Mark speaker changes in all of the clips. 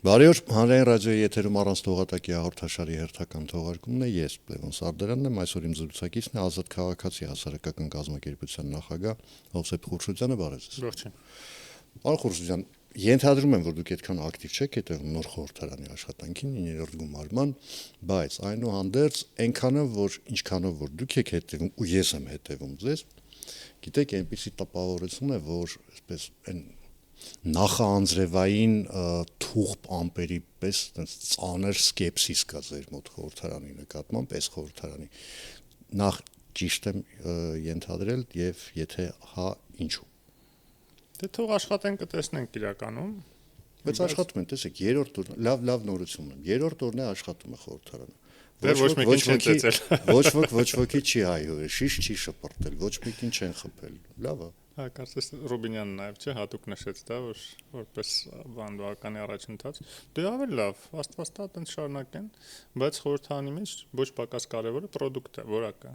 Speaker 1: Բարի օր, հանրային ռադիոյի եթերում առանց թողատակի հաղորդաշարի հերթական թողարկումն է, ես Լևոն Սարդարանն եմ, այսօր իմ զրուցակիցն է Ազատ Քաղաքացի հասարակական կազմակերպության նախագահ Հովսեփ Խուրշուդյանը, բարև ձեզ։
Speaker 2: Ողջույն։
Speaker 1: Պարոն Խուրշուդյան, ենթադրում եմ, որ դուք այդքան ակտիվ չեք հետևում նոր խորհրդարանի աշխատանքին, 9-րդ գումարման, բայց այնուհանդերձ այնքանով, որ ինչքանով որ դուք եք հետևում ու ես եմ հետևում ձեզ, գիտեք, այնպիսի տպավորություն է, որ այսպես այն նախաանձրևային թուղթ ամպերի պես ծանր սկեպսիս կա ձեր մոտ խորհրդարանի նկատմամբ, այս խորհրդարանի նախ ճիշտ եմ ենթադրել եւ եթե հա ինչու։
Speaker 2: Դե թող աշխատենք կտեսնենք իրականում։
Speaker 1: Բայց աշխատում են, տեսեք, երրորդ օրն լավ նորություն ունեմ։ Երրորդ օրն է աշխատում է խորհրդարանը։
Speaker 2: Դեռ ոչ մեկին չեն ծեծել։
Speaker 1: Ոչ ոքի չի հայհոյել, շիշ չի շպրտել, ոչ մեկին չեն խփել։ Լավ է։
Speaker 2: Հա, կարծես Ռուբինյանն նաև չէ, հատուկ նշեց դա, որ որպես բանվարկանի առաջընթաց։ Դե ավելի լավ, աստվածտա այդպես շարունակեն, բայց խորհրդարանի մեջ ոչ պակաս կարևորը պրոդուկտը, որակը,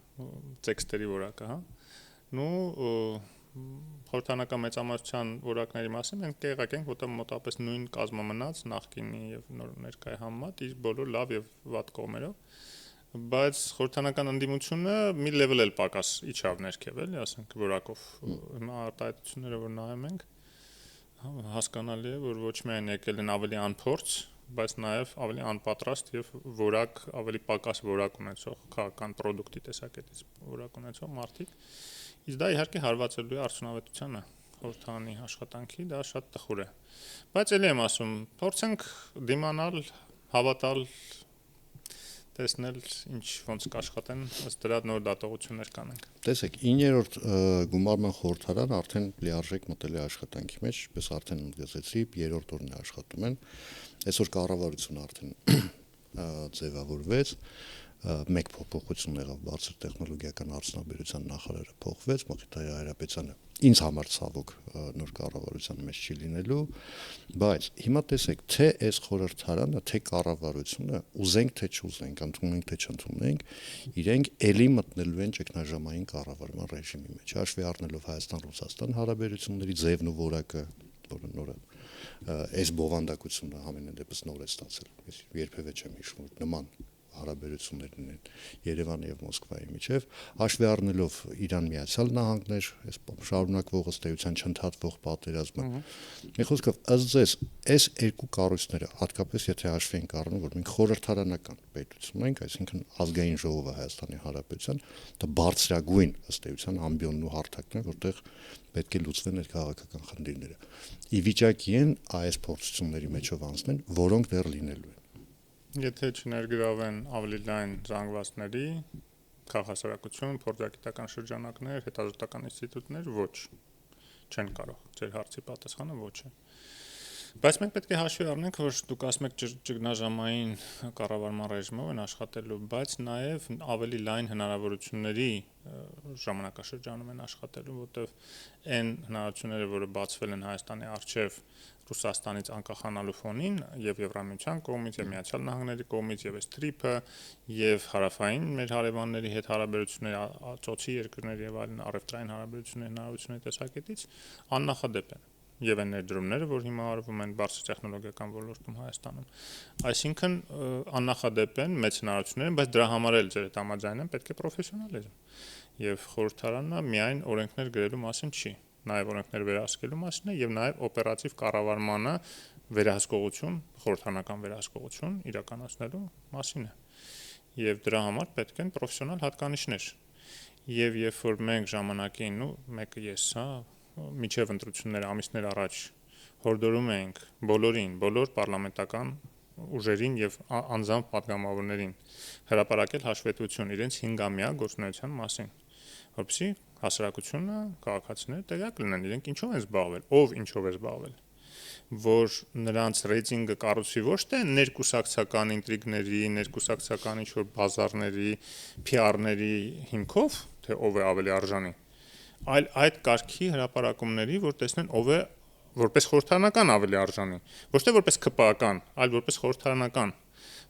Speaker 2: տեքստերի որակը, հա։ Խորհրդարանական մեծամասնության որակների մասին մենք տեղյակ ենք, որտեղ մոտավորապես նույն կազմը մնաց նախկինի եւ ներկայի համեմատ, իր բոլոր լավ եւ վատ կողմերով, բայց խորհրդարանական ընդդիմությունը մի level էլ պակաս իջավ ներքև, էլի, ասենք որակով հիմա արտահայտությունները որ նայում ենք, հասկանալի է, որ ոչ միայն եկել են ավելի անփորձ, բայց նաեւ ավելի անպատրաստ եւ որակ ավելի պակաս որակ ունեցող քաղաքական պրոդուկտի տեսակետից որակ ունեցող մարդիկ, իսկ դա իհարկե հարվածելու է արդյունավետությանը խորհրդարանի աշխատանքի, դա շատ տխուր է, բայց ելի եմ ասում, փորձենք դիմանալ, հավատալ, տեսնել ինչ ոնց կաշխատեն, ըստ դրա նոր դատողություններ կանենք։
Speaker 1: Տեսեք, 9-րդ գումարման խորհրդարան արդեն լիարժեք մտել է աշխատանքի մեջ, պես արդեն ընդգծեցի, 3-րդ օրն է աշխատում են։ Այսօր կառավարությունը արդեն ձևավորվեց, մեկ փոփոխություն եղավ, բարձր տեխնոլոգիական արդյունաբերության նախարարը փոխվեց, Մխիթար Հայրապետյանը ինձ համար ցավոք նոր կառավարության մեջ չի լինելու, բայց հիմա տեսեք, թե այս խորհրդարանը, թե կառավարությունը, ուզենք թե չուզենք, ընդունենք թե չընդունենք, իրենք ելի մտնելու են ճգնաժամային կառավարման ռեժիմի մեջ, հաշվի առնելով Հայաստան-Ռուսաստան հարաբերությունների ձևն ու որակը, որը նորը այս բովանդակությունը ամենայն դեպս նոր է ստացել, ես երբևէ չեմ հիշում, որ նման հարաբերություններն են Երևանի եւ Մոսկվայի միջև, հաշվի առնելով Իրան Միացյալ Նահանգներ, այս շարունակվող ըստ էության չընդհատվող պատերազմը։ Մի խոսքով, ըստ ձեզ, այս երկու կառույցները, հատկապես եթե հաշվի ենք առնում, որ մենք խորհրդարանական պետություն ենք, այսինքն ազգային ժողովը Հայաստանի Հանրապետության, դա բարձրագույն ըստ էության ամբիոնն ու հարթակն է, որտեղ պետք է լուծվեն այդ քաղաքական խնդիրները։ Ի վիճակի են այս փորձությունների մեջով անցնել, որոնք դեռ լինելու են։
Speaker 2: Եթե չներգրավեն ավելի լայն զանգվածների, քաղաքասարակություն, փորձագիտական շրջանակներ, հետազոտական ինստիտուտներ, ոչ, չեն կարող, ձեր հարցի պատասխանը ոչ է։ Բայց մենք պետք է հաշվի առնենք, որ դուք ասում եք ճգնաժամային կառավարման ռեժիմով են աշխատելու, բայց նաև ավելի լայն հնարավորությունների ժամանակաշրջանում են աշխատելու, որտեղ այն հնարավորությունները, որը բացվել են Հայաստանի առջև Ռուսաստանից անկախանալու ֆոնին եւ Եվրամիության կողմից եւ Միացյալ Նահանգների կողմից եւ այս տրիփը եւ հարավային մեր հարևանների հետ հարաբերությունները ծոցի երկրների եւ այլն առևտրային հարաբերությունների հնարավորությունների տեսակետից աննախադեպ են եւ այն ներդրումները, որ հիմա արվում են բարձր տեխնոլոգիական ոլորտում Հայաստանում, այսինքն աննախադեպ են, մեծ հնարավորություններ են, բայց դրա համար էլ ձեր հետ համաձայն եմ, պետք է պրոֆեսիոնալիզմ եւ խորհրդարանը միայն օրենքներ գրելու մասին չի, նաև օրենքներ վերահսկելու մասին է եւ նաև օպերատիվ կառավարմանը վերահսկողություն, խորհրդարանական վերահսկողություն իրականացնելու մասին է։ Եվ դրա համար պետք են պրոֆեսիոնալ հատկանիշներ։ Եվ երբ որ մենք ժամանակին, մեկը ես, հա, միջև ընտրությունները ամիսներ առաջ հորդորում ենք բոլորին, բոլոր պարլամենտական ուժերին եւ անձամբ պատգամավորներին հրապարակել հաշվետվություն իրենց 5-ամյա գործունեության մասին, որպեսզի հասարակությունը, քաղաքացիները տեղյակ լինեն, իրենք ինչով են զբաղվել, ով ինչով է զբաղվել, որ նրանց ռեյտինգը կառուցվի ոչ թե ներկուսակցական ինտրիգների, ներկուսակցական ինչ-որ բազարների, PR-ների հիմքով, թե ով է ավելի արժանի, այլ այդ կարգի հրապարակումների, որ տեսնեն ով է որպես խորհրդարանական ավելի արժանի, ոչ թե որպես ԿՊԱ-ական, այլ որպես խորհրդարանական,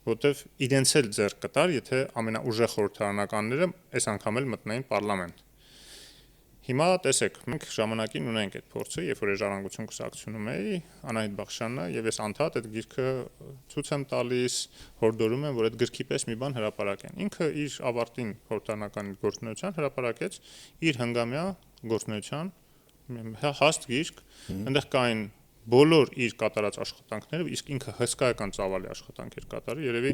Speaker 2: որտեվ իրենց էլ ձեռք կտար, եթե ամենաուժեղ խորհրդարանականները այս անգամ էլ մտնեին պարլամենտ։ Հիմա տեսեք, մենք ժամանակին ունենք այդ փորձը, երբ որ ժառանգություն կուսակցությունում էի, Անահիտ Բախշյանը եւ ես անդադ այդ գիրքը ցույց եմ տալիս, հորդորում եմ, որ այդ գրքի պես մի բան հրապարակեն։ Ինքը իր ավարտին խորհրդանական գործունեության հրապարակեց իր հնգամյա գործունեության հաստ գիրք, այնտեղ կային բոլոր իր կատարած աշխատանքները, իսկ ինքը հսկայական ծավալի աշխատանք էր կատարել, երևի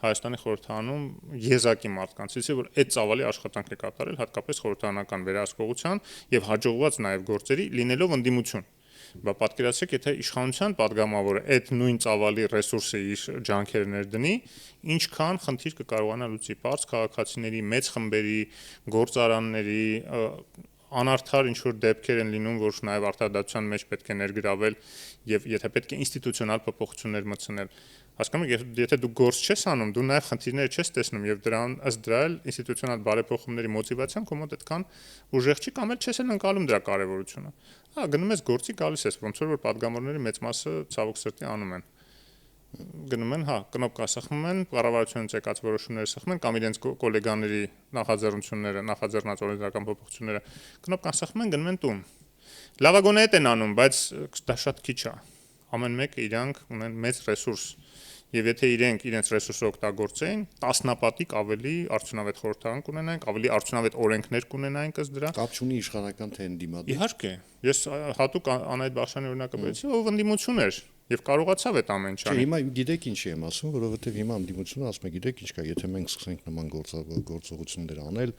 Speaker 2: Հայաստանի խորհրդանում եզակի մարդկանցից է, որ այդ ծավալի աշխատանքն է կատարել, հատկապես խորհրդանական վերահսկողության եւ հաջողված նաեւ գործերի լինելով ընդդիմություն։ Բա պատկերացրեք, եթե իշխանության падգամավորը այդ նույն ծավալի ռեսուրսը իր ջանքերը ներդնի, ինչքան խնդիր կկարողանա լուծի բարձ քաղաքացիների, մեծ խմբերի, գործարանների անարդար ինչ որ դեպքեր են լինում, որ նաև արտադրության մեջ պետք է ներգրավել եւ եթե պետք է ինստիտուցիոնալ փոփոխություններ մտցնել։ Հասկանում եք, եթե դու գործ չես անում, դու նաև խնդիրները չես տեսնում եւ դրան ըստ դրա էլ ինստիտուցիոնալ բարեփոխումների մոտիվացիան քո մոտ այդքան ուժեղ չի կամ էլ չես էլ ընկալում դրա կարեւորությունը։ Հա, գնում ես գործի գալիս ես, ոնց որ падգամավորների մեծ մասը ցավոք սրտի անում են։ Գնում են, հա, կնոպկա սխմում են, կառավարությունից եկած որոշումները սխմում են կամ իրենց գոլեգաների նախաձեռնությունները, նախաձեռնած օրենսդրական փոփոխությունները կնոպկան սխմում են, գնում են տուն։ Լավագույնը այդ են անում, բայց դա շատ քիչ է։ Ամեն մեկը իրանք ունեն մեծ ռեսուրս։ Եվ եթե իրենք իրենց ռեսուրսը օգտագործեն, տասնապատիկ ավելի արդյունավետ խորհրդարան կունենային, ավելի արդյունավետ օրենքներ կունենային ըստ դրա։
Speaker 1: Կապ չունի իշխանական թե ընդդիմադիր։
Speaker 2: Իհարկե, ես հատուկ Անահիտ Բախշյանի օրինակը բերեցի, ով ընդդիմություն էր եւ կարողացավ այդ ամեն ինչ անել։
Speaker 1: Հիմա գիտեք ինչի եմ ասում, որովհետեւ հիմա ընդդիմությունը ասում է, գիտեք ինչ կա, եթե մենք սկսենք նման գործողություններ անել,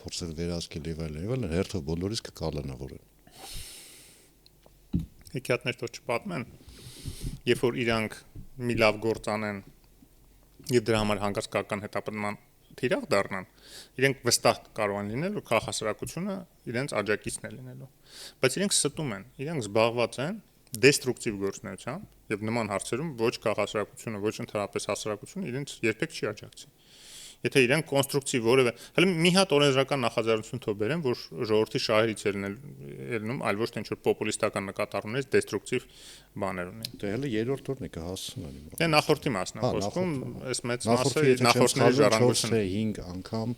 Speaker 1: փորձել վերահսկել եւ այլն, հերթով բոլորից կկալանավորեն։
Speaker 2: Հեքիաթներ թող չպատմեն, երբ որ իրանք մի լավ գործ անեն եւ դրա համար հանկարծ կական հետապնդման թիրախ դառնան, իրենք վստահ կարող են լինել, որ քաղաքասարակությունը իրենց աջակիցն է լինելու, բայց իրենք ստում են, իրենք զբաղված են դեստրուկտիվ գործունեությամբ եւ նման հարցերում ոչ քաղաքասարակությունը, ոչ ընդհանրապես հասարակությունը իրենց երբեք չի աջակցի։ Եթե իրենք կոնստրուկտիվ որևէ, հələ մի հատ օրենսդրական նախաձեռնություն թող բերեն, որ ժողովրդի շահերից ելնում, այլ ոչ թե ինչ-որ պոպուլիստական նկատառումներից դեստրուկտիվ բաներ ունեն։
Speaker 1: Դե հələ երրորդ օրն է կհասցնեն։
Speaker 2: Դե նախորդի մասն է խոսքում, այս մեծ մասը
Speaker 1: նախորդների
Speaker 2: ժառանգությունը
Speaker 1: 4-5 անգամ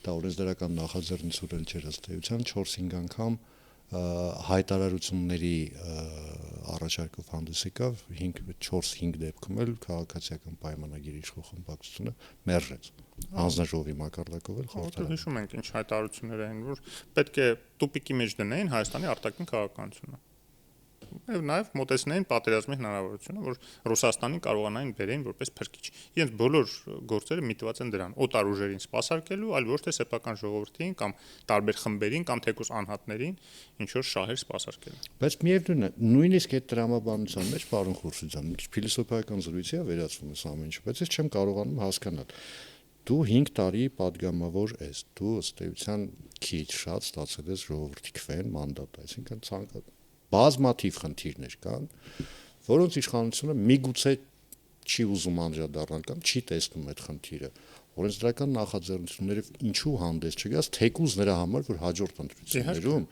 Speaker 1: դա օրենսդրական նախաձեռնություն էլ չէր ըստ էության 4-5 անգամ հայտարարությունների առաջարկով հանդես եկավ 4-5 դեպքում էլ քաղաքացիական պայմանագիր իշխող խմբակցությունը մերժեց հանձնաժողովի մակարդակով էլ խորհրդարան։
Speaker 2: Հիշում ենք ինչ հայտարարություններ էին, որ պետք է տուպիկի մեջ դնեին Հայաստանի արտաքին քաղաքականությունը։ Եվ նաև մոտեցնեին պատերազմի հնարավորությունը, որ Ռուսաստանին կարողանային բերեն որպես փրկիչ։ Իրենց բոլոր գործերը միտված են դրան՝ օտար ուժերին սպասարկելու, այլ ոչ թե սեփական ժողովրդին կամ տարբեր խմբերին կամ թեկուզ անհատներին ինչ որ շահեր սպասարկելու։
Speaker 1: Բայց միևնույնն է, նույնիսկ այդ տրամաբանության մեջ, պարոն Խուրշիդյան, մի քիչ փիլիսոփայական զրույցի է վերածվում այս ամեն ինչը, բայց ես չեմ կարողանում հասկանալ։ Դու 5 տարի падգամավոր ես, դու ըստ էության քիչ շատ ստացել ես ժողովրդի քվեն մանդատ, այսինքն ցանկացած բազմաթիվ խնդիրներ կան, որոնց իշխանությունը միգուցե չի ուզում անդրադառնալ կամ չի տեսնում այդ խնդիրը։ Օրենսդրական նախաձեռնություններով ինչու հանդես չգաս, թեկուզ նրա համար, որ հաջորդ ընտրություններում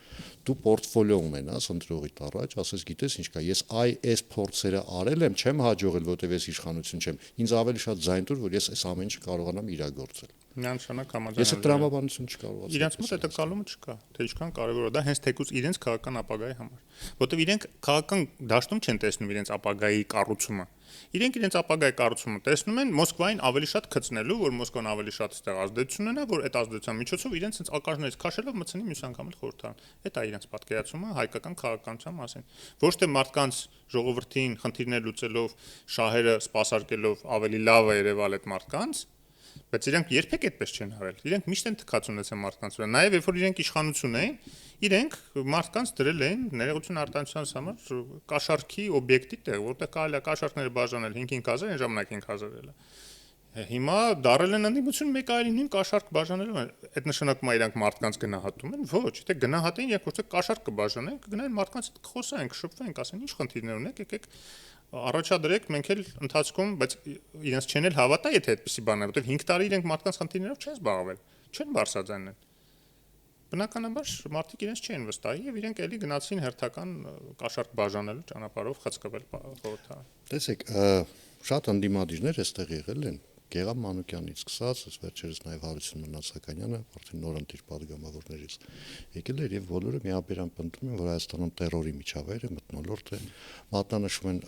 Speaker 1: դու պորտֆոլիո ունենաս ընտրողիդ առաջ, ասես գիտես ինչ կա, ես այս փորձերը արել եմ, չեմ հաջողել, որտեվ ես իշխանություն չեմ։ Ինձ ավելի շատ ձայն տուր, որ ես այս ամեն ինչը կարողանամ իրագործել։
Speaker 2: Միանշանակ համաձայն։
Speaker 1: Ես տրամաբանություն չկարողացա։
Speaker 2: Իրենց մոտ այդ կալումը չկա, թե ինչքան կարևոր է դա հենց թեկուզ իրենց քաղաքական ապագայի համար, որտեվ իրենք քաղաքական դաշտում չեն տեսնում իրենց ապագայի կառուցումը։ Իրենք իրենց ապագայի կառուցումը տեսնում են Մոսկվային ավելի շատ գծնելու, որ Մոսկվան ավելի շատ այդտեղ ազդեցություն ունենա, որ այդ ազդեցության միջոցով իրենց հենց ակարժներից քաշելով մտցնի մյուս անգամ էլ խորհրդարան։ Դա է իրենց պատկերացումը հայկական քաղաքականության մասին։ Ոչ թե մարդկանց ժողովրդին խնդիրներ լուծելով, շահերը սպասարկելով ավելի լավ է երևալ այդ մարդկանց, բայց իրենք երբեք այդպես չեն արել։ Իրենք միշտ են թքած ունեցել մարդկանց վրա։ Նաև երբ որ իրենք իշխանություն էին, իրենք մարդկանց դրել էին ներողություն արտահայտության համար կաշառքի օբյեկտի տեղ, որտեղ կարելի է կաշառքները բաժանել 5-5000, այն ժամանակ 5000 էլ է։ Հիմա դարել են ընդդիմություն մեկ այլի նույն կաշառք բաժանելու են։ Այդ նշանակում է իրանք մարդկանց գնահատում են։ Ոչ, եթե գնահատեին, երբ որ կաշառք կբաժանեն, կգնային մարդկանց հետ կխոսային, կշփվեին, կասեն ինչ խնդիրներ ունեք, եկեք առաջադրեք, մենք էլ ընթացքում, բայց իրենց չեն էլ հավատա, եթե այդպեսի բան է, որովհետև 5 տարի իրենք մարդկանց խնդիրներով չեն զբաղվել, չեն բարձրաձայնել։ Բնականաբար մարդիկ իրենց չեն վստահի եւ իրենք էլի գնացին հերթական կաշառք բաժանելու ճանապարհով խցկվել խորհրդարան։
Speaker 1: Տեսեք, շատ ընդդիմադիրներ այստեղ եղել են, Գեգամ Մանուկյանից սկսած, այս վերջերս նաև Հարություն Մնացականյանը արդեն նորընտիր падգամավորներից եկել էր եւ բոլորը միաբերան պնդում են, որ Հայաստանում terror-ի միջավայրը մթնոլորտ է, մատնանշում են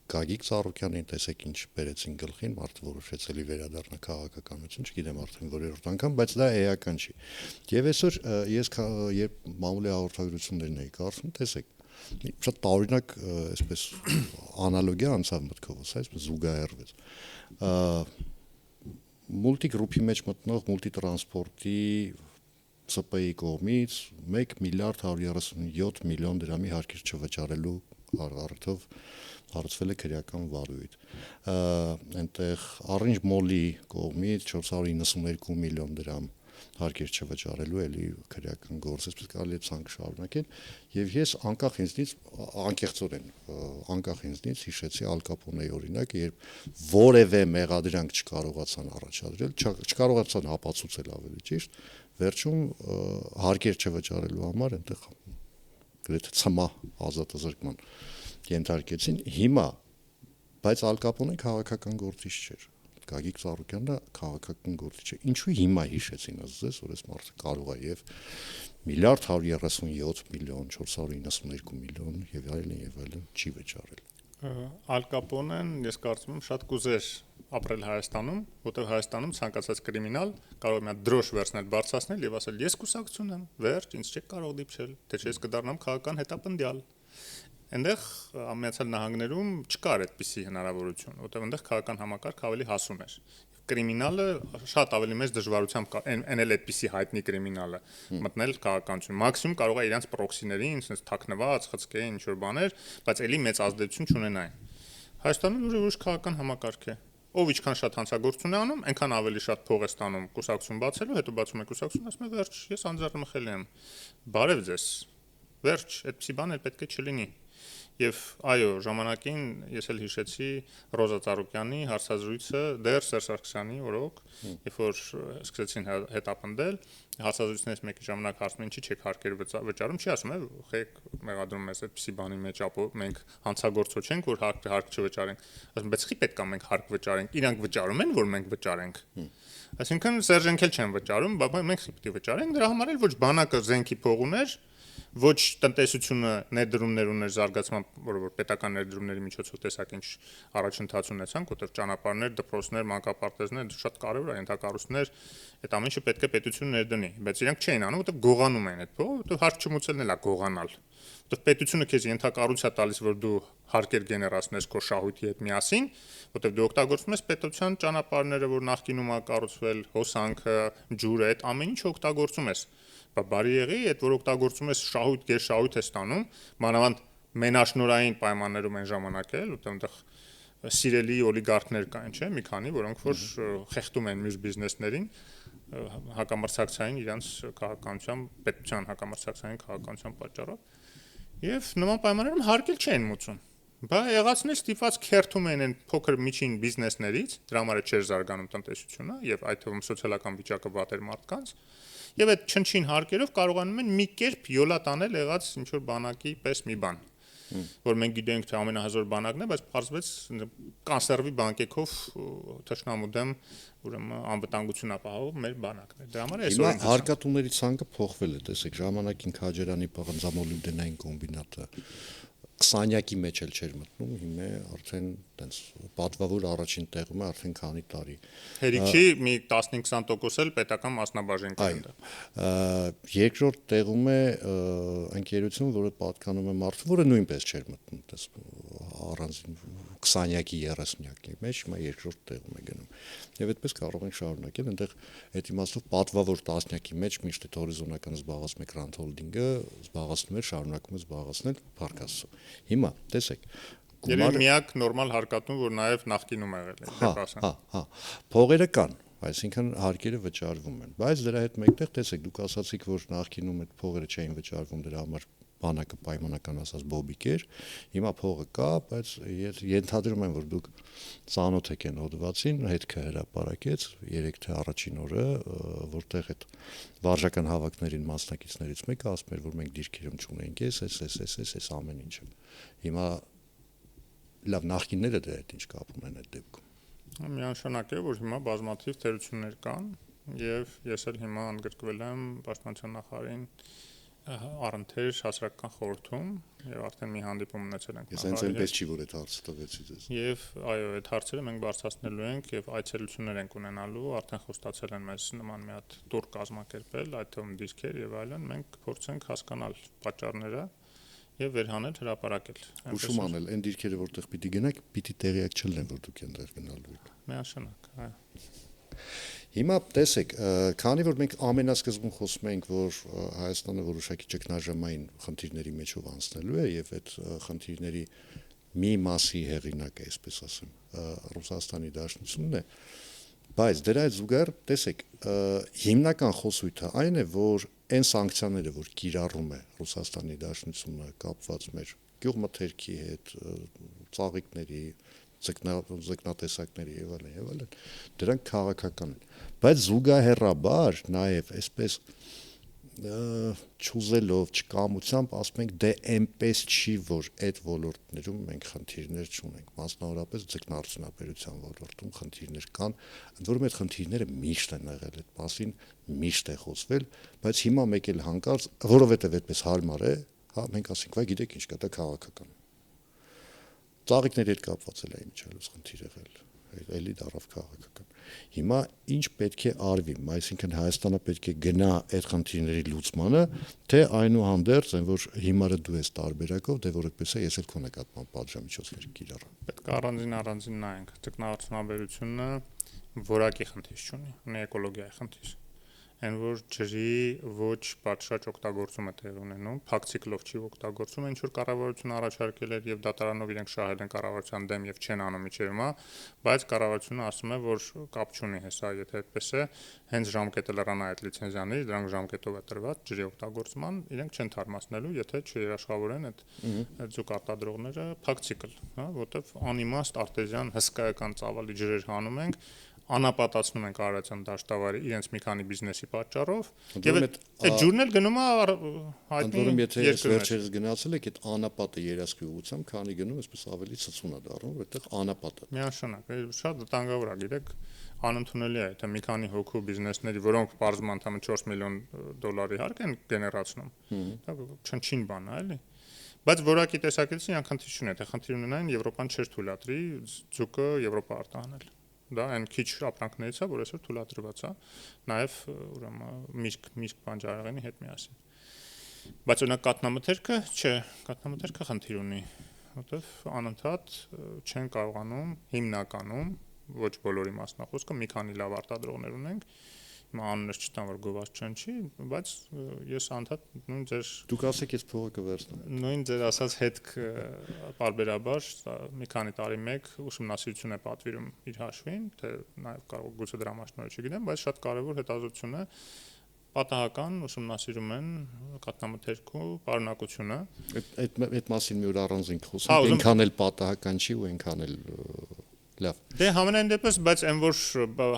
Speaker 1: Գագիկ Ծառուկյանին, տեսեք ինչ բերեցին գլխին, մարդը որոշեց էլի վերադառնա քաղաքականություն, չգիտեմ արդեն որերորդ անգամ, բայց դա էական չի։ Եվ այսօր ես երբ մամուլի հաղորդագրություններն էի կարդում, տեսեք, շատ տարօրինակ այսպես անալոգիա անցավ մտքովս, այսպես զուգահեռվեց։ Մուլտիգրուպի մեջ մտնող մուլտիտրանսպորտի ՑՊ-ի կողմից 1 միլիարդ 137 միլիոն դրամի հարկեր չվճարելու առիթով հարուցվել է քրեական վարույթ։ Այնտեղ Orange Mall-ի կողմից 492 միլիոն դրամ հարկեր չվճարելու էլի քրեական գործ, այսպես կարելի է ցանկ շարունակել, եւ ես անկախ ինձնից անկեղծորեն անկախ ինձնից հիշեցի Ալ Կապոնեի օրինակը, երբ որևէ մեղադրանք չկարողացան առաջադրել, չկարողացան ապացուցել ավելի ճիշտ, վերջում հարկեր չվճարելու համար այնտեղ գրեթե ցմահ ազատազրկման ենթարկեցին հիմա, բայց Ալ Կապոնեն քաղաքական գործիչ չէր։ Գագիկ Ծառուկյանը քաղաքական գործիչ է։ Ինչու հիմա հիշեցին ասես, որ այս մարդը կարող է եւ միլիարդ 137 միլիոն 492 միլիոն եւ այլն չի վճարել։
Speaker 2: Ալ Կապոնեն, ես կարծում եմ, շատ կուզեր ապրել Հայաստանում, որտեղ Հայաստանում ցանկացած կրիմինալ կարող է մի հատ դրոշ վերցնել, բարձրացնել եւ ասել՝ ես կուսակցություն եմ, վերջ, ինձ չեք կարող դիպչել, թե չէ ես կդառնամ քաղաքական հետապնդյալ։ Այնտեղ Ամերիկացի Նահանգներում չկար այդպիսի հնարավորություն, որտեղ այնտեղ քաղաքական համակարգ ավելի հասուն էր։ Կրիմինալը շատ ավելի մեծ դժվարությամբ այն էլ այդպիսի հայտնի կրիմինալը մտնել քաղաքականություն։ Մաքսիմում կարող է իրենց պրոքսիներին, ինձ թաքնված, խցկե ինչ որ բաներ, բայց էլի մեծ ազդեցություն չունենային։ Հայաստանում ուրիշ քաղաքական համակարգ է։ Ով ինչքան շատ հանցագործություն է անում, այնքան ավելի շատ փող է ստանում կուսակցություն բացելու, հետո բացում է կուսակցություն, ասում է վերջ, ես անձեռնմխել եմ։ Բարև ձեզ։ Վերջ, այդպիսի բան էլ պետք է չլինի։ Եվ այո, ժամանակին ես էլ հիշեցի Ռոզա Ծառուկյանի հարցազրույցը դեռ Սերժ Սարգսյանի օրոք, երբ որ սկսեցին հետապնդել, հարցազրույցներից մեկի ժամանակ հարցնում են, ինչի՞ չեք հարկեր վճարում, չի ասում, խեք մեղադրում ես այդպիսի բանի մեջ, ապո մենք հանցագործո չենք, որ հարկ չվճարենք։ Ասում, բայց խի պետք է մենք հարկ վճարենք, իրանք վճարում են, որ մենք վճարենք։ Այսինքն Սերժենք էլ չեն վճարում, բայց մենք պետք է վճարենք, դրա համար էլ ոչ բանակը զենքի փող ուներ, ոչ տնտեսությունը ներդրումներ ուներ զարգացման, որ պետական ներդրումների միջոցով տեսակ ինչ առաջընթաց ունեցանք, որտեղ ճանապարհներ, դպրոցներ, մանկապարտեզներ շատ կարևոր է, ենթակառույցներ, այդ ամեն ինչը պետք է պետությունը ներդնի, բայց իրանք չէին անում, որտեղ գողանում են այդ փողը, որտեղ հարկ չմուծելն էլ է գողանալ։ Որտեղ պետությունը քեզ ենթակառույց է տալիս, որ դու հարկեր գեներացնես քո շահույթի հետ միասին, որտեղ դու օգտագործում ես պետության ճանապարհները, որ նախկինում ա կառուցվել, հոսանքը, ջուրը, այդ ամեն ինչ օգտագործում ես։ Բարի եղի, այդ որ օգտագործում ես շահույթ, գերշահույթ ես ստանում, մանավանդ մենաշնորային պայմաններում այն ժամանակ էլ, որտեղ այնտեղ սիրելի օլիգարխներ կային, չէ՞, մի քանի, որոնք որ խեղդում են մյուս բիզնեսներին հակամարտակցային իրենց քաղաքականության, պետության հակամարտակցային քաղաքականության պատճառով։ Եվ նման պայմաններում հարկել չեն մուծում։ Բա եղածներ ստիպված քերթում են այն փոքր միջին բիզնեսներից, դրա համար չէր զարգանում տնտեսությունը եւ այդ թվում սոցիալական վիճակը վատ էր մարդկանց։ Եվ այդ չնչին հարկերով կարողանում են մի կերպ յոլա տանել եղած ինչ որ բանակի պես մի բան, որ մենք գիտենք թե ամենահզոր բանակն է, բայց պարզվեց կանսերվի բանկեքով թշնամու դեմ ուրեմն անվտանգություն ապահովող մեր բանակն է։ Դրա համար է
Speaker 1: այսօր հարկատուների ցանկը փոխվել է, տեսեք, ժամանակին Քաջարյանի պղնձամոլիբդենային կոմբինատը 20-յակի մեջ էլ չէր մտնում, հիմա արդեն տենց պատվավոր առաջին տեղում է արդեն քանի տարի։
Speaker 2: Հերիքի մի 15-20% էլ պետական մասնաբաժին կա այնտեղ։
Speaker 1: Երկրորդ տեղում է ընկերություն, որը պատկանում է մարդու, որը նույնպես չէր մտնում, տես առանձին 20-յակի 30-յակի մեջ, հիմա երկրորդ տեղում է գնում։ Եվ այդպես կարող ենք շարունակել, այնտեղ այդ իմաստով պատվավոր 10-յակի մեջ միշտ այդ հորիզոնական զբաղված մի Grand Holding-ը զբաղացնում էր, շարունակում է զբաղացնել Փարքասը։ Հիմա տեսեք,
Speaker 2: Երևի միակ նորմալ հարկատուն, որ նաև նախկինում ա եղել է,
Speaker 1: հա, փողերը կան, այսինքն հարկերը վճարվում են, բայց դրա հետ մեկտեղ տեսեք, դուք ասացիք, որ նախկինում այդ փողերը չէին վճարվում, դրա համար բանակը պայմանական ասած բոբիկ էր, հիմա փողը կա, բայց ենթադրում եմ, որ դուք ծանոթ եք այն հոդվածին, հետքը հրապարակեց 3 թե առաջին օրը, որտեղ այդ վարժական հավաքներին մասնակիցներից մեկը ասում էր, որ մենք դիրքերում չունենք այս ամեն ինչը։ Հիմա լավ նախկինները դրա հետ ինչ կապ ունեն այդ դեպքում։
Speaker 2: Միանշանակ է, որ հիմա բազմաթիվ թերություններ կան եւ ես էլ հիմա ընդգրկվել եմ Պաշտպանության նախարարին առընթեր հասարակական խորհրդում եւ արդեն մի հանդիպում ունեցել ենք
Speaker 1: Ես հենց այնպես չի, որ այդ հարցը տվեցի ձեզ։
Speaker 2: Եվ այո, այդ հարցերը մենք բարձրացնելու ենք եւ այցելություններ ենք ունենալու, արդեն խոստացել են մեզ նման մի հատ տուր կազմակերպել, այդ թվում դիսկեր եւ այլն, մենք կփորձենք հասկանալ պատճառները եւ վերհանել հրապարակել։
Speaker 1: Ուշում անել, այն դիրքերը որտեղ պիտի գնաք, պիտի տեղյակ չլինեն, որ դուք այնտեղ գնալու եք։
Speaker 2: Միանշանակ, այո։
Speaker 1: Հիմա տեսեք, քանի որ մենք ամենասկզբում խոսում ենք, որ Հայաստանը որոշակի ճգնաժամային խնդիրների մեջով անցնելու է եւ այդ խնդիրների մի մասի հեղինակը, այսպես ասեմ, Ռուսաստանի Դաշնությունն է, բայց դրա հետ զուգահեռ, տեսեք, հիմնական խոսույթը այն է, որ այն սանկցիաները, որ կիրառում է Ռուսաստանի Դաշնությունը կապված մեր գյուղմթերքի հետ, ծաղիկների, ձկնատեսակների եւ այլն, դրանք քաղաքական են, բայց զուգահեռաբար նաեւ այսպես չուզելով, չկամությամբ ասում ենք դե այնպես չի, որ այդ ոլորտներում մենք խնդիրներ չունենք, մասնավորապես ձկնարդյունաբերության ոլորտում խնդիրներ կան, ընդ որում այդ խնդիրները միշտ են եղել, այդ մասին միշտ է խոսվել, բայց հիմա մեկ էլ հանկարծ, որովհետեւ այդպես հարմար է, հա, մենք ասենք, վայ գիտեք ինչ կա, դա քաղաքական է։ Ծաղիկների հետ կապված էլ է իմիջիայլոց խնդիր եղել, էլի դարավ քաղաքական։ Հիմա ինչ պետք է արվի, այսինքն Հայաստանը պետք է գնա այդ խնդիրների լուծմանը, թե այնուհանդերձ այն որ հիմարը դու ես տարբերակով, դե որ այդպես է ես էլ քո նկատմամբ պատժամիջոցներ կիրառեմ։
Speaker 2: Պետք է առանձին նայենք, ձկնարդյունաբերությունը որակի խնդիր չունի, ունի էկոլոգիայի խնդիր։ Այն որ ջրի ոչ պատշաճ օգտագործումը տեղ ունենում, փակ ցիկլով չի օգտագործում, ինչ որ կառավարությունը առաջարկել էր եւ դատարանով իրենք շահել են կառավարության դեմ եւ չեն անում իջեր հիմա, բայց կառավարությունը ասում է, որ կապ չունի հեսա, եթե այդպես է, հենց ժամկետը լրանա այդ լիցենզիաների, դրանք ժամկետով է տրված ջրի օգտագործման, իրենք չեն թարմացնելու, եթե չերաշխավորեն այդ ձուկ արտադրողները փակ ցիկլ, հա, որտեվ անիմաստ արտեզյան հսկայական ծավալի ջրեր հանում ենք անապատացնում են Արարատյան դաշտավարի իրենց մի քանի բիզնեսի պատճառով եւ այդ ջուրն էլ գնում է հայտնի
Speaker 1: Անդորում եթե վերջերս գնացել եք այդ անապատը երասկի ուղությամբ քանի գնում այսպես ավելի ցցուն է դառնում այդտեղ անապատը
Speaker 2: միանշանակ շատ վտանգավոր է գիտեք անընդունելի է թե մի քանի հոգու բիզնեսների որոնք բարձր անդամը 4 միլիոն դոլարի հարկ են գեներացնում դա չնչին բան է էլի բայց որակի տեսակետից իրանք խնդիր չունեն թե խնդիր ունենային Եվրոպան չէր թույլատրի ձուկը Եվրոպա արտահանել դա այն քիչ ապրանքներից է, որ այսօր թույլատրված է, նաև ուրեմն միշտ բանջարեղենի հետ միասին։ Բայց օրինակ կաթնամթերքը, չէ, կաթնամթերքը խնդիր ունի, որտեվ անընդհատ չեն կարողանում հիմնականում ոչ բոլորի մասնախոսքը մի քանի լավ արտադրողներ ունենք, անուններ չտամ որ գովաց չեն չի, բայց ես անդադ նույն ձեր
Speaker 1: դուք ասեք ես փողը կվերցնեմ։
Speaker 2: Նույն ձեր ասած հետք բարբերաբար մի քանի տարի մեկ ուսումնասիրություն է պատվիրում իր հաշվին, թե նաև կարող գուցե դրա մասնորը չգիտեմ, բայց շատ կարևոր հետազոտություն է պատահական ուսումնասիրում են կաթնամթերքու պարունակությունը։
Speaker 1: Այդ մասին մի օր առանձին խոսենք, այնքան էլ պատահական չի ու այնքան էլ լավ։
Speaker 2: Դե համենայն դեպս, բայց այն որ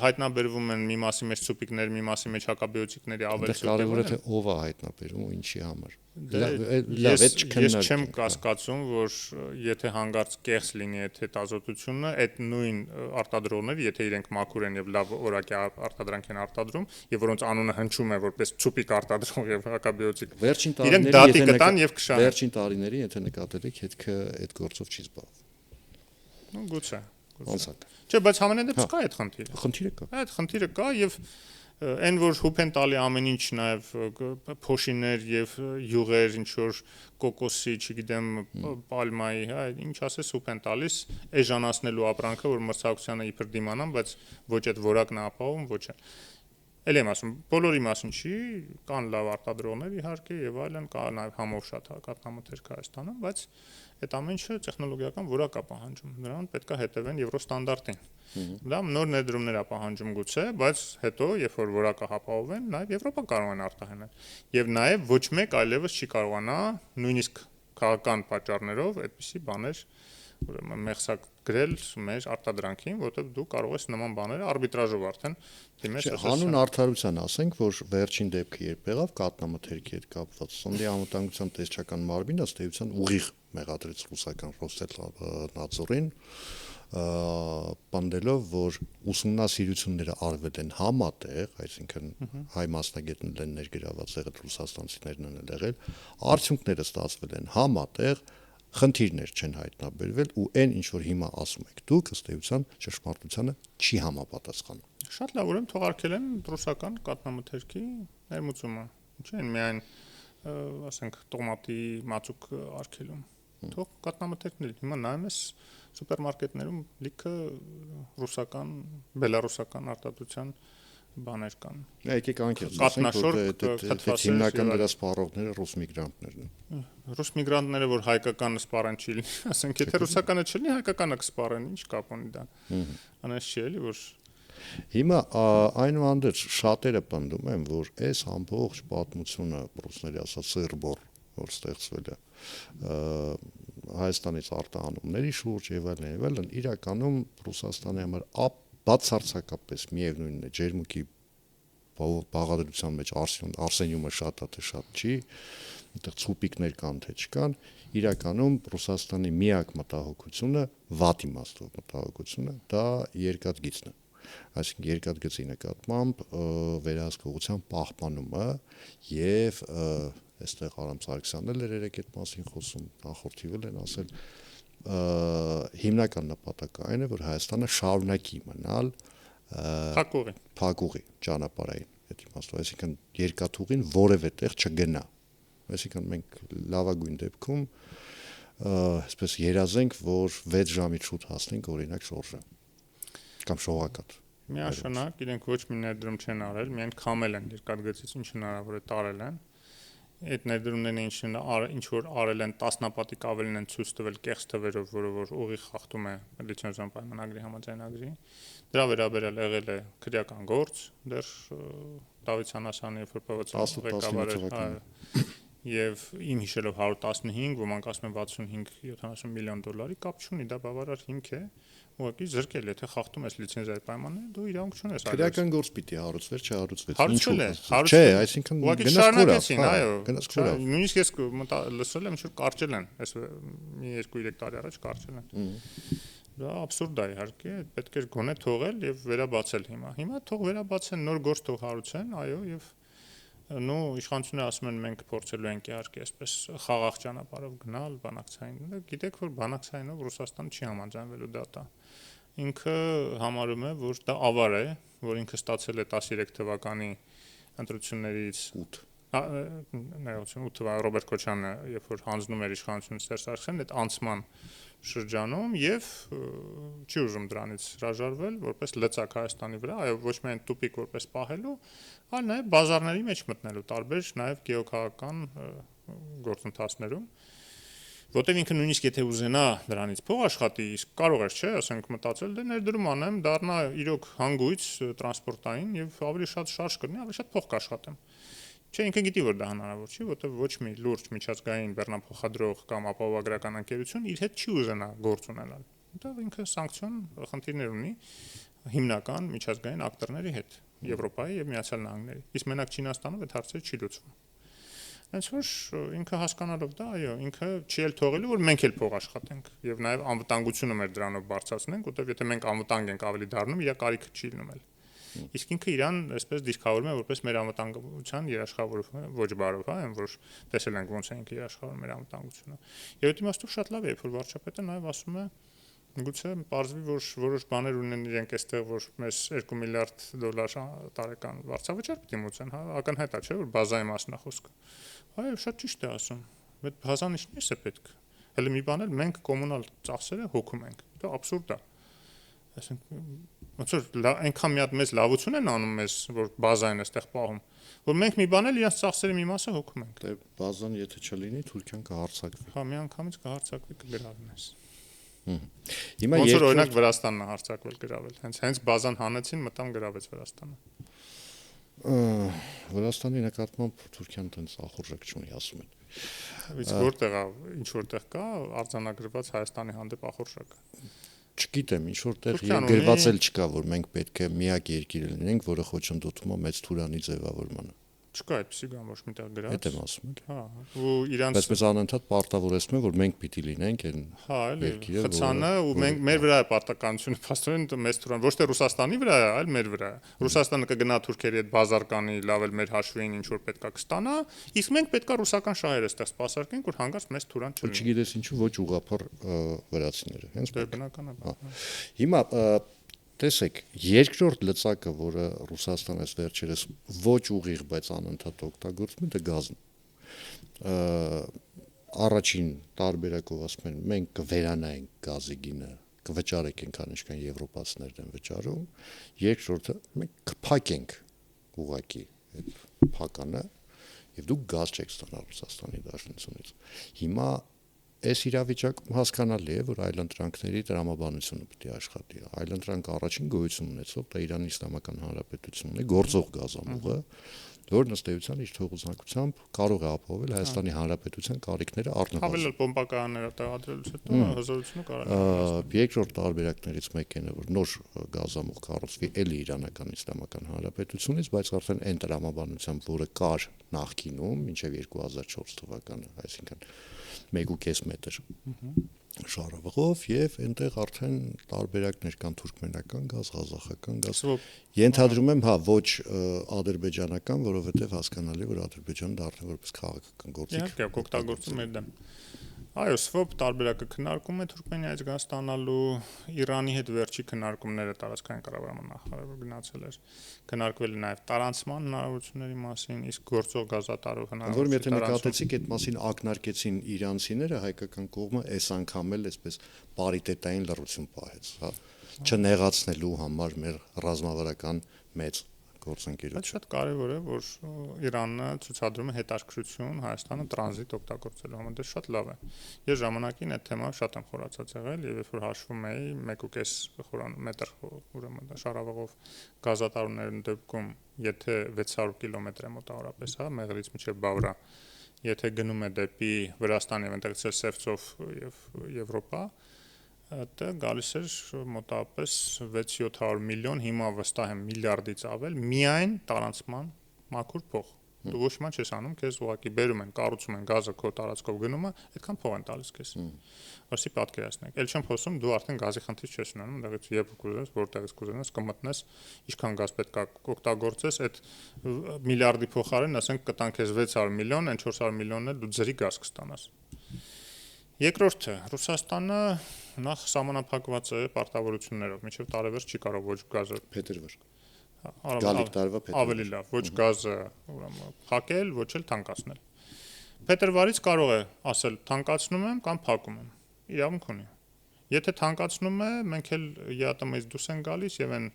Speaker 2: հայտնաբերվում են մի մասի մեջ ցուպիկներ, մի մասի մեջ հակաբիոտիկների ավելացում։
Speaker 1: Կարևորը թե ով է հայտնաբերում ու ինչի համար։
Speaker 2: Ես չեմ կասկածում, որ եթե հանգարց կեղծ լինի այդ հետազոտությունը, այդ նույն արտադրողները, եթե իրենք մաքուր են եւ լավ որակի արտադրանք են արտադրում, եւ որոնց անունը հնչում է որպես ցուպիկ արտադրող եւ հակաբիոտիկ, իրենք դատի կտան եւ կշահեն։
Speaker 1: Վերջին տարիներին, եթե նկատել եք, հետքը այդ գործով չի զբաղվում։
Speaker 2: Գուցե։
Speaker 1: Անցանք։
Speaker 2: Չէ, բայց համենայն դեպս կա այդ խնդիրը։
Speaker 1: Խնդիրը կա։
Speaker 2: Այդ խնդիրը կա եւ այն որ հուփ են տալի ամեն ինչ նաեւ փոշիներ եւ յուղեր, ինչ որ կոկոսի, չգիտեմ, պալմայի, հա, ինչ ասես հուփ են տալիս, էժանացնելու ապրանքը, որ մրցակցությանը իբր դիմանան, բայց ոչ այդ որակն է ապահովում, ոչ է։ Էլ եմ ասում, բոլորի մասին չի, կան լավ արտադրողներ իհարկե եւ այլն, կա նաեւ համով շատ կաթնամթերք Հայաստանում, բայց այդ ամեն ինչը տեխնոլոգիական որակ է պահանջում։ Նրան պետք է հետևեն եվրոստանդարտին։ Դա նոր ներդրումներ է պահանջում գուցե, բայց հետո, երբ որ որակը հապահովեն, նաեւ Եվրոպա կարող են արտահանել։ Եվ նաեւ ոչ մեկ այլևս չի կարողանա նույնիսկ քաղաքական պատճառներով այդպիսի բաներ ուրեմն մեղսակ գրել մեր արտադրանքին, որտեղ դու կարող ես նման բաները արբիտրաժով արդեն դիմես
Speaker 1: Հանուն արդարության ասենք, որ վերջին դեպքը երբ եղավ կատնամթերքի հետ կապված, Սոնդի անվտանգության տեսչական մարմինը ըստ էության ուղիղ մեղադրեց ռուսական Ռոսետելնadzorին, պնդելով, որ ուսումնասիրությունները արվել են համատեղ, այսինքն հայ մասնագետներ են ներգրաված եղել, ռուսաստանցիներն են եղել, արդյունքները ստացվել են համատեղ, խնդիրներ չեն հայտնաբերվել ու այն ինչ որ հիմա ասում եք դուք ըստ էության ճշմարտությանը չի համապատասխանում։
Speaker 2: Շատ լավ, ուրեմն թողարկել են ռուսական կատնամթերքի ներմուծումը։ Ինչ են միայն ասենք տոմատի մածուկ արգելում։ Թող կատնամթերքն էլ հիմա նայում ես սուպերմարկետներում լիքը ռուսական, բելարուսական արտադրության բաներ կան։
Speaker 1: Եկեք անկեղծ ասենք, որ հիմնական դրա սպառողները ռուս միգրանտներն են։
Speaker 2: Ռուս միգրանտները, որ հայկականը սպառեն չի լինի, ասենք, եթե ռուսականը չլինի, հայկականը կսպառեն, ինչ կապ ունի դա։ Անես չի էլի, որ
Speaker 1: Հիմա այնուհանդերձ շատերը պնդում են, որ այս ամբողջ պատմությունը, ռուսների ասած սերբոր, որ ստեղծվել է Հայաստանից արտահանումների շուրջ եւ այլն, իրականում Ռուսաստանի համար բացարձակապես միևնույնն է, ջերմուկի բաղադրության մեջ արսենիումը շատ է, թե շատ չի, այնտեղ ցուպիկներ կան, թե չկան, իրականում Ռուսաստանի միակ մտահոգությունը, վատ իմաստով մտահոգությունը, դա երկաթգիծն է։ Այսինքն երկաթգծի նկատմամբ վերահսկողության պահպանումը եւ այստեղ Արամ Սարգսյանն էլ երեք այդ մասին խոսում, նախորդիվել են ասել հիմնական նպատակը այն է, որ Հայաստանը շարունակի մնալ փակուղի ճանապարհային, այդ իմաստով, այսինքն երկաթուղին որևէ տեղ չգնա։ Այսինքն մենք լավագույն դեպքում այսպես երազենք, որ 6 ժամից շուտ հասնենք օրինակ շորժը կամ շողակաթ։
Speaker 2: Միաշնակ իրենք ոչ մի ներդրում չեն արել, միայն քամել են երկաթգծից ինչ հնարավոր է տարել են։ Այդ ներդրումներն ինչ որ արել են տասնապատիկ ավելին են ցույց տվել կեղծ թվերով, որը որ ուղիղ խախտում է լիցենզիոն պայմանագրի համաձայնագրի։ Դրա վերաբերյալ եղել է քրեական գործ, դեռ Դավիթ Սանասյանի երբ որ ՊՎԾ ղեկավար էր, եւ իմ հիշելով 115, ոմանք ասում են 65-70 միլիոն դոլարի կապ չունի, դա բավարար հիմք է, ուղղակի զրկել, եթե խախտում ես լիցենզիայի պայմանները, դու իրավունք չունես այլ։
Speaker 1: Քրեական գործ պիտի հարուցվեր, չհարուցվեց։
Speaker 2: Ինչու՞։
Speaker 1: Չէ, այսինքն
Speaker 2: գնացքորավ, այո, գնացքորավ։ Նույնիսկ ես լսել եմ, ինչ որ կարճել են, այս մի 2-3 տարի առաջ կարճել են։ Դա абսուրդ է իհարկե, պետք է գոնե թողել եւ վերաբացել հիմա։ Հիմա թող վերաբացեն, նոր գործ թող հարուցեն, այո, եւ նո իշխանությունը ասում են մենք փորձելու ենք իհարկե այսպես խաղաղ ճանապարհով գնալ բանակցային։ Գիտեք որ բանակցայինով Ռուսաստանը չի համաձայնվելու դա։ Ինքը համարում է որ դա ավար է, որ ինքը ստացել է 13 թվականի ընտրություններից 8 Ռոբերտ Քոչյանը երբ որ հանձնում էր իշխանությունը Սերժ Սարգսյանին այդ անցման շրջանում եւ չի ուզում դրանից հրաժարվել որպես լծակ Հայաստանի վրա, այո ոչ միայն տուպիկ որպես պահելու, այլ նաեւ բազարների մեջ մտնելու տարբեր նաեւ գեոքաղաքական գործընթացներում, որտեղ ինքը նույնիսկ եթե ուզենա դրանից փող աշխատի, իսկ կարող է, չէ, ասենք մտածել դե ներդրում անեմ, դառնա իրոք հանգույց տրանսպորտային եւ ավելի շատ շարժ կրնի, ավելի շատ փող կաշխատեմ։ Չէ, ինքը գիտի որ դա հնարավոր չի, որտեղ ոչ մի լուրջ միջազգային բեռնափոխադրող կամ ապահովագրական ընկերություն իր հետ չի ուզենա գործ ունենալ։ Որտեղ ինքը սանկցիոն խնդիրներ ունի հիմնական միջազգային ակտորների հետ, Եվրոպայի եւ Միացյալ Նահանգների։ Իսկ մենակ Չինաստանում այդ հարցերը չի լուծվում։ Հենց որ ինքը հասկանալով դա, այո, ինքը չի էլ թողելու որ մենք էլ փող աշխատենք եւ նաեւ անվտանգությունը մեր դրանով բարձրացնենք, որտեղ եթե մենք անվտանգ ենք ավելի դառնում, իր կարիքը չի լինում։ Իսկ ինքը իրան այսպես դիսկավորում է որպես մեր անվտանգության երաշխավորումը ոչ բարով, այն որ տեսել ենք ոնց է ինքը երաշխավորում մեր անվտանգությունը։ Եվ այդ իմաստով շատ լավ է, երբ որ վարչապետը նաև ասում է գուցե պարզվի որ որոշ բաներ ունեն իրենք այստեղ որ մեզ 2 միլիարդ դոլար տարեկան վարձավճար պիտի մուծեն, հա, ակնհայտ է, չէ՞ որ բազայի մասն է խոսքը։ Այո, շատ ճիշտ է ասում։ Այդ բազան ինչի՞ս է պետք։ Հələ մի բան էլ մենք կոմունալ ծախսերը հոգում ենք։ Դա абսուրդ է։ Այսինքն ոնց որ այնքան մի հատ մեծ լավություն են անում մեզ որ բազային էստեղ պահում որ մենք մի բան էլ իրաց ծախսերի մի մասը հոգում ենք
Speaker 1: դե բազան եթե չլինի Թուրքիան կհարցակվի
Speaker 2: հա միանգամից կհարցակվի կգրավի մեզ
Speaker 1: հիմա
Speaker 2: ոնց որ օրինակ Վրաստանն է հարցակվել գրավել հենց բազան հանեցին մտան գրավեց Վրաստանը
Speaker 1: Վրաստանի նկատմամբ Թուրքիան տենց ախորժակ չունի ասում են
Speaker 2: Իսկ որտեղ է, ինչ որտեղ կա արձանագրված Հայաստանի հանդեպ ախորժակը։
Speaker 1: Չգիտեմ, ինչ որտեղ գրված էլ չկա, որ մենք պետք է միակ երկիրը լինենք, որը խոչընդոտում է մեծ Թուրանի ձևավորմանը։
Speaker 2: Չկա այդպեսի բան ոչ միտեղ գրած։
Speaker 1: Այդ եմ ասում։
Speaker 2: Հա, ու իրանց
Speaker 1: Բայց անընդհատ պարտավորեցնում են, որ մենք պիտի լինենք այն
Speaker 2: երկիրը, խցանը ու մենք մեր վրա է պարտականությունը, փաստորեն մեծ Թուրան ոչ թե Ռուսաստանի վրա է, այլ մեր վրա է։ Ռուսաստանը կգնա թուրքերի հետ բազար կանի, լավ էլ մեր հաշվին ինչ որ պետքա կստանա, իսկ մենք պետքա ռուսական շահերը այդտեղ սպասարկենք, որ հանգած մեծ Թուրան չլինի։
Speaker 1: Չգիտես ինչու ոչ ուղղափառ վրացիները, հենց
Speaker 2: դե բնականաբար։
Speaker 1: Հիմա տեսեք, երկրորդ լծակը, որը Ռուսաստանը վերջերս ոչ ուղիղ, բայց անընդհատ օգտագործում է, դա գազն է։ Առաջին տարբերակով ասում են, մենք կվերանայինք գազի գինը, կվճարենք այնքան, ինչքան եվրոպացիներն են վճարում։ Երկրորդը մենք կփակենք ուղղակի այդ փականը, եւ դուք գազ չեք ստանա Ռուսաստանի Դաշնությունից։ Հիմա այս իրավիճակում հասկանալի է, որ այլընտրանքների տրամաբանությունը պետք է աշխատի։ Այլընտրանքը առաջին գոյություն ունեցող դա Իրանի Իսլամական Հանրապետությունն է, գործող գազամուղը, որ ըստ էության իր թողուզնակությամբ կարող է ապահովել Հայաստանի Հանրապետության կարիքները առնվազն։
Speaker 2: Ավելի պոմպակայանները տեղադրելուց հետո հզորությունը կարող է։
Speaker 1: Երկրորդ տարբերակներից մեկն է, որ նոր գազամուղ կառուցվի էլի Իրանական Իսլամական Հանրապետությունից, բայց արդեն այն տրամաբանությամբ, որը կար նախկինում, մինչև 2004 թվականը, այսինքն 1.5 մետր շարավղով եւ այնտեղ արդեն տարբերակներ կան թուրքմենական գազ, ղազախական գազ։ Ենթադրում եմ, հա, ոչ ադրբեջանական, որովհետեւ հասկանալի է, որ Ադրբեջանը դա արդեն որպես քաղաքական գործիք։
Speaker 2: Իհարկե, օգտագործում է դա։ Այո, SWOP տարբերակը քննարկում է Թուրքմենիայից գազ ստանալու, Իրանի հետ վերջի քննարկումները տարածքային կառավարման նախարարը գնացել էր։ Քննարկվել է նաև տարանցման հնարավորությունների մասին, իսկ գործող գազատարով հնարավորությունների։
Speaker 1: Որում եթե նկատեցիք, այդ մասին ակնարկեցին իրանցիները, հայկական կողմը այս անգամ էլ այսպես պարիտետային լռություն պահեց, հա, չնեղացնելու համար մեր ռազմավարական մեծ գործընկերություն։
Speaker 2: Շատ կարևոր է, որ Իրանը ցուցադրում է հետաքրքրություն Հայաստանը տրանզիտ օգտագործելու համար, դա շատ լավ է։ Ես ժամանակին այդ թեմայով շատ եմ խորացած եղել եւ երբ որ հաշվում էի 1.5 մետր ուրեմն շարավղով գազատարուներն դեպքում, եթե 600 կիլոմետր է մոտավորապես, հա, Մեղրից մինչև Բավրա, եթե գնում է դեպի Վրաստան եւ այնտեղից էլ Սևծով եւ Եվրոպա, դա գալիս էր մոտավորապես 600-700 միլիոն, հիմա վստահ եմ միլիարդից ավել միայն տարանցման մաքուր փող։ Դու ոչ մի չես անում, քեզ ուղղակի բերում են, կառուցում են գազը քո տարածքով գնում է, այդքան փող են տալիս քեզ։ Որսի պատկերացնեք։ Էլ չեմ խոսում, դու արդեն գազի խնդիր չես ունենում, այնտեղից երբ կուզես, որտեղից կուզենաս, կմտնես, ինչքան գազ պետք է օգտագործես, այդ միլիարդի փոխարեն, ասենք, կտան քեզ 600 միլիոն, այն 400 միլիոնն էլ դու ջրի գազ կստանաս։ Երկրորդը, Ռուսաստանը նախ սահմանափակված է պարտավորություններով, մինչև տարեվերջ չի կարող ոչ գազը
Speaker 1: փետրվար գալիք տարվա փետրվար
Speaker 2: ավելի լավ, ոչ գազը ուրեմն փակել, ոչ էլ թանկացնել։ Փետրվարից կարող է ասել թանկացնում եմ կամ փակում եմ։ Իրավունք ունի։ Եթե թանկացնում է, մենք էլ ԵԱՏՄ-ից դուրս են գալիս եւ այն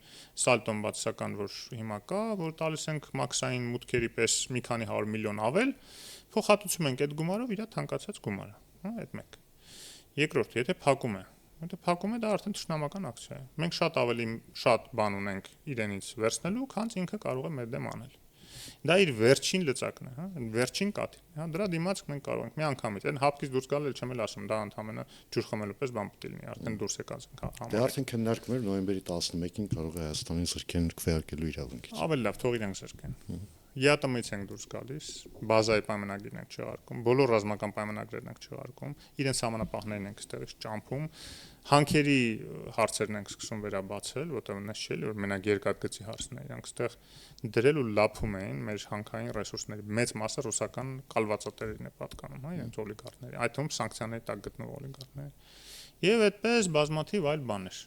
Speaker 2: սալտոն բացասական, որ հիմա կա, որ տալիս ենք մաքսային մուտքերի պես մի քանի 100 միլիոն ավել, փոխհատուցում ենք այդ գումարով իր թանկացած գումարը, հա, այդ մեկ։ Երկրորդ, եթե փակում է, դա արդեն թշնամական ակցիա է։ Մենք շատ ավելի շատ բան ունենք իրենից վերցնելու, քան ինքը կարող է մեր դեմ անել։ Դա իր վերջին լծակն է, հա, վերջին կաթիլն է, հա, դրա դիմաց մենք կարող ենք մի անգամից, այն հապկից դուրս գալ էլ չեմ էլ ասում, դա ընդհանրապես ջուր խմելու պես բան պետք է լինի, արդեն դուրս եկած ենք համար։
Speaker 1: Դե արդեն քննարկվում էր նոյեմբերի 11-ին կարող է Հայաստանին զրկեն քվեարկելու իրավունքից։
Speaker 2: Ավելի լավ, թող իրենք զրկեն։ ԵԱՏՄ-ից ենք դուրս գալիս, բազայի պայմանագրերն ենք չեղարկում, բոլոր ռազմական պայմանագրերն ենք չեղարկում, իրենց համանապահներն ենք ստեղից ճամփում, հանքերի հարցերն ենք սկսում վերաբացել, որտեղ նշել որ մենակ երկաթգծի հարցն է, իրանք ստեղ դրել ու լափում էին մեր հանքային ռեսուրսների մեծ մասը ռուսական կալվածատերերին է պատկանում, հա, իրենց օլիգարխների, այդ թվում սանկցիաների տակ գտնվող օլիգարխներ։ Եվ այդպես բազմաթիվ այլ բաներ։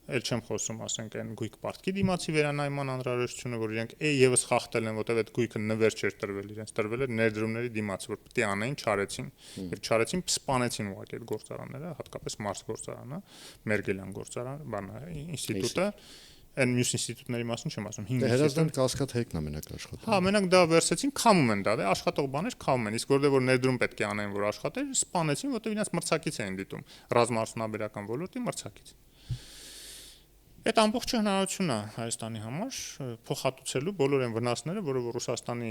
Speaker 2: Էլ չեմ խոսում, ասենք, այն գույք պարտքի դիմացի վերանայման անհրաժեշտությունը, որ իրենք եւս խախտել են, որտեղ այդ գույքը նվեր չէր տրվել, իրենց տրվել էր ներդրումների դիմաց, որ պետք է անեին, չարեցին, եւ չարեցին, սպանեցին ուղղակի այդ գործարանները, հատկապես Մարս գործարանը, Մերգելյան գործարան, բանը, ինստիտուտը, այն մյուս ինստիտուտների մասին չեմ ասում, 5
Speaker 1: Հրազդան կասկած հեքն է մենակ աշխատում։
Speaker 2: Հա, մենակ դա վերցեցին, քամում են դա, դե աշխատող բաներ քամում են, իսկ որտեղ որ ներդրում պետք է անեն, որ աշխատեր, սպանեցին, որտեղ իրենց մրցակից էին դիտում, ռազմաարդյունաբերական ոլորտի մրցակից։ Այդ ամբողջ հնարավորությունն է Հայաստանի համար փոխհատուցելու բոլոր այն վնասները, որը Ռուսաստանի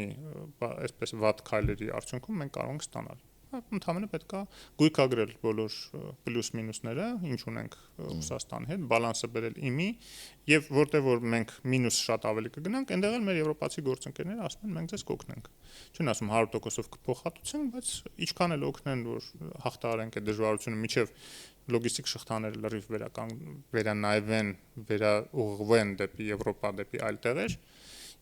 Speaker 2: այսպես վատ քայլերի արդյունքում մենք կարող ենք ստանալ։ Ընդհանրապես պետք է գույքագրել բոլոր պլյուս-մինուսները, ինչ ունենք Ռուսաստանի հետ, բալանսը բերել իմի, եւ որտեղ որ մենք մինուս շատ ավելի կգնանք, այնտեղ էլ մեր եվրոպացի գործընկերները ասում են մենք ձեզ կօգնենք։ Չեն ասում 100%-ով կփոխհատուցենք, բայց ինչքան էլ օգնեն, որ հաղթահարենք այդ դժվարությունը, միջև լոգիստիկ շղթաները լրիվ վերանայվեն, վերաուղղվեն դեպի Եվրոպա, դեպի այլ տեղեր,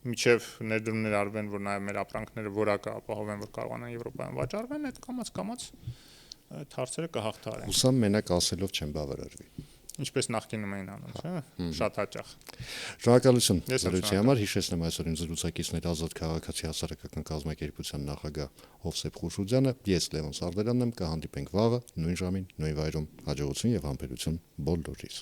Speaker 2: միջև ներդրումներ արվեն, որ նաև մեր ապրանքները որակը ապահովեն, որ կարողանան Եվրոպայում վաճառվեն, այդ կամաց այդ հարցերը կհաղթահարեն։
Speaker 1: Հուսամ մենակ ասելով չեն բավարարվի։
Speaker 2: Ինչպես նախկինում էին անում, չէ՞, շատ հաճախ։
Speaker 1: Շնորհակալություն զրույցի համար, հիշեցնեմ այսօր ինձ զրուցակիցներ Ազատ քաղաքացի հասարակական կազմակերպության նախագահ Հովսեփ Խուշուձյանը, ես Լևոն Սարդարյանն եմ, կհանդիպենք վաղը նույն ժամին, նույն վայրում, հաջողություն եւ համբերություն բոլորիս։